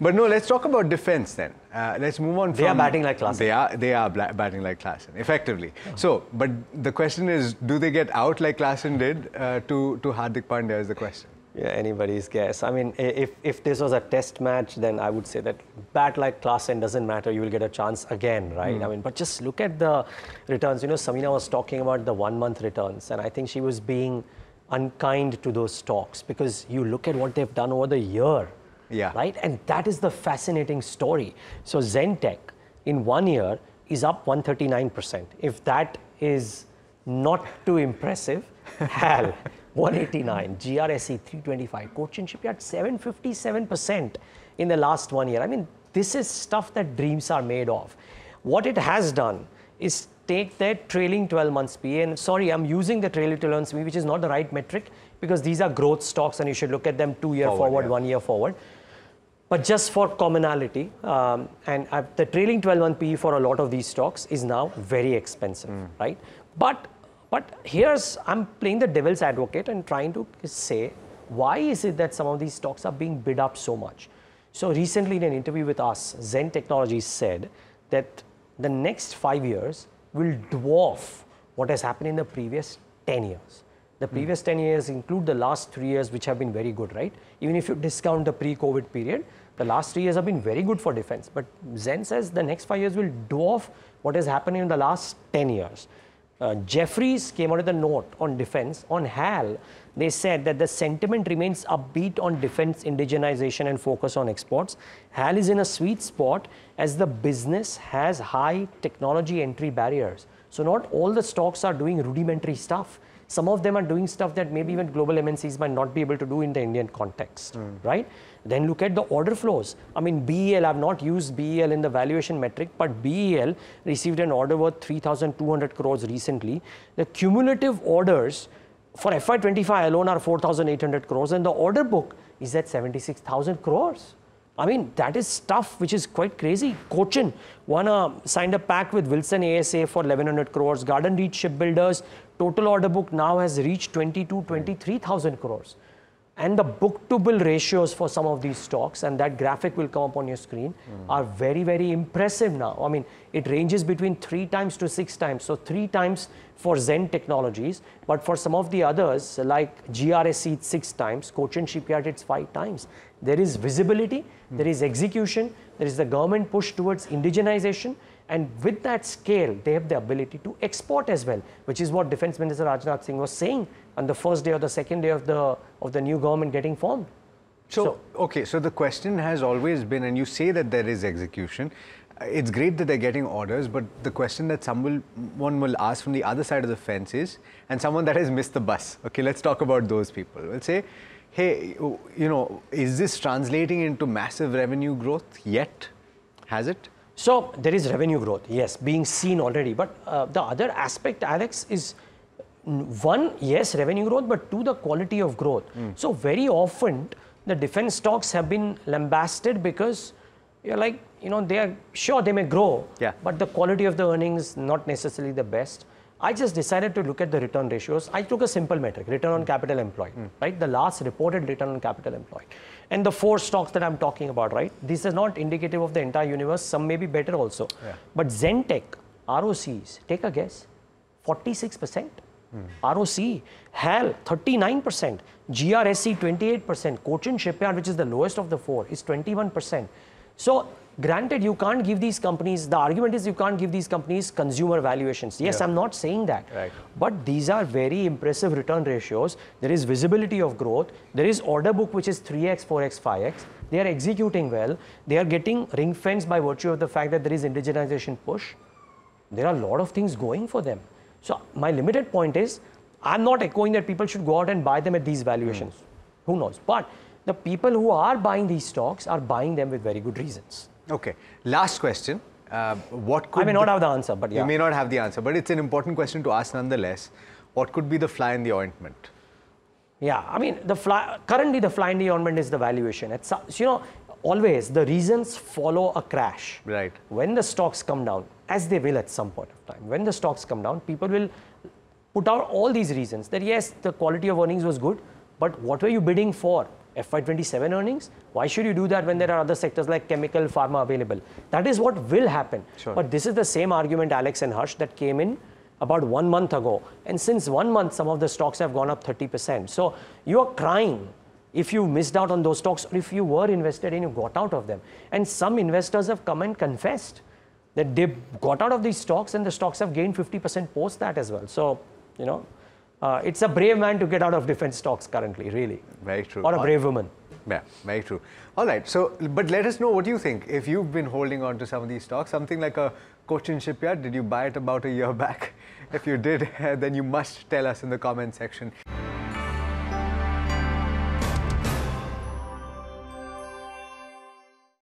But no, let's talk about defense then. Let's move on. They are batting like Klaasen. They are batting like Klaasen, effectively. So, but the question is, do they get out like Klaasen did to Hardik Pandya is the question. Yeah, anybody's guess. I mean, if this was a test match, then I would say that bat like Klaasen doesn't matter. You will get a chance again, right? I mean, but just look at the returns. You know, Samina was talking about the 1 month returns, and I think she was being unkind to those stocks because you look at what they've done over the year. Yeah. Right? And that is the fascinating story. So Zentech in 1 year is up 139%. If that is not too impressive, HAL 189, GRSE 325, Cochin Shipyard 757% in the last 1 year. I mean, this is stuff that dreams are made of. What it has done is take their trailing 12 months PE, and sorry, I'm using the trailing 12 months PE, which is not the right metric because these are growth stocks and you should look at them 2 year forward, yeah. 1 year forward. But just for commonality, the trailing 12-month PE for a lot of these stocks is now very expensive, right? But I'm playing the devil's advocate and trying to say, why is it that some of these stocks are being bid up so much? So recently in an interview with us, Zen Technologies said that the next 5 years will dwarf what has happened in the previous 10 years. The previous 10 years include the last 3 years, which have been very good, right? Even if you discount the pre-COVID period, the last 3 years have been very good for defense. But Zen says the next 5 years will dwarf what has happened in the last 10 years. Jefferies came out with a note on defense. On HAL, they said that the sentiment remains upbeat on defense indigenization and focus on exports. HAL is in a sweet spot as the business has high technology entry barriers. So not all the stocks are doing rudimentary stuff. Some of them are doing stuff that maybe even global MNCs might not be able to do in the Indian context, right? Then look at the order flows. I mean, BEL, I've not used BEL in the valuation metric, but BEL received an order worth 3,200 crores recently. The cumulative orders for FY25 alone are 4,800 crores, and the order book is at 76,000 crores. I mean, that is stuff which is quite crazy. Cochin signed a pact with Wilson ASA for 1,100 crores. Garden Reach Shipbuilders, total order book now has reached 23,000 crores. And the book-to-bill ratios for some of these stocks, and that graphic will come up on your screen, are very, very impressive now. I mean, it ranges between 3 times to 6 times. So 3 times for Zen Technologies, but for some of the others, like GRSE, it's 6 times, Cochin Shipyard, it's 5 times. There is visibility, there is execution, there is the government push towards indigenization, and with that scale, they have the ability to export as well, which is what Defense Minister Rajnath Singh was saying on the first day or the second day of the new government getting formed. So the question has always been, and you say that there is execution. It's great that they're getting orders, but the question that one will ask from the other side of the fence is, and someone that has missed the bus. Okay, let's talk about those people. We'll say, hey, you know, is this translating into massive revenue growth yet? Has it? So there is revenue growth, yes, being seen already. But the other aspect, Alex, is one, yes, revenue growth, but two, the quality of growth. So very often the defense stocks have been lambasted because you're like, you know, they are sure they may grow, but the quality of the earnings not necessarily the best. I just decided to look at the return ratios. I took a simple metric, return on capital employed, right? The last reported return on capital employed. And the 4 stocks that I'm talking about, right? This is not indicative of the entire universe. Some may be better also. But Zentech, ROCs, take a guess, 46%. ROC, HAL, 39%. GRSE, 28%. Cochin Shipyard, which is the lowest of the 4, is 21%. So, granted, you can't give these companies, the argument is you can't give these companies consumer valuations. Yes, I'm not saying that. But these are very impressive return ratios. There is visibility of growth. There is order book which is 3x, 4x, 5x. They are executing well. They are getting ring fenced by virtue of the fact that there is indigenization push. There are a lot of things going for them. So my limited point is, I'm not echoing that people should go out and buy them at these valuations. Who knows? But the people who are buying these stocks are buying them with very good reasons. Okay. Last question. What could I may not have the answer, but yeah. You may not have the answer, but it's an important question to ask nonetheless. What could be the fly in the ointment? Yeah, I mean, currently the fly in the ointment is the valuation. It's, you know, always the reasons follow a crash. Right. When the stocks come down, as they will at some point of time, when the stocks come down, people will put out all these reasons that yes, the quality of earnings was good, but what were you bidding for? FY27 earnings? Why should you do that when there are other sectors like chemical, pharma available? That is what will happen. Sure. But this is the same argument, Alex and Harsh, that came in about 1 month ago. And since 1 month, some of the stocks have gone up 30%. So you are crying if you missed out on those stocks, or if you were invested and you got out of them. And some investors have come and confessed that they got out of these stocks and the stocks have gained 50% post that as well. So, you know, it's a brave man to get out of defense stocks currently, really. Very true. Or a brave woman. Yeah, very true. All right. So, but let us know what you think. If you've been holding on to some of these stocks, something like a Cochin Shipyard, did you buy it about a year back? If you did, then you must tell us in the comment section.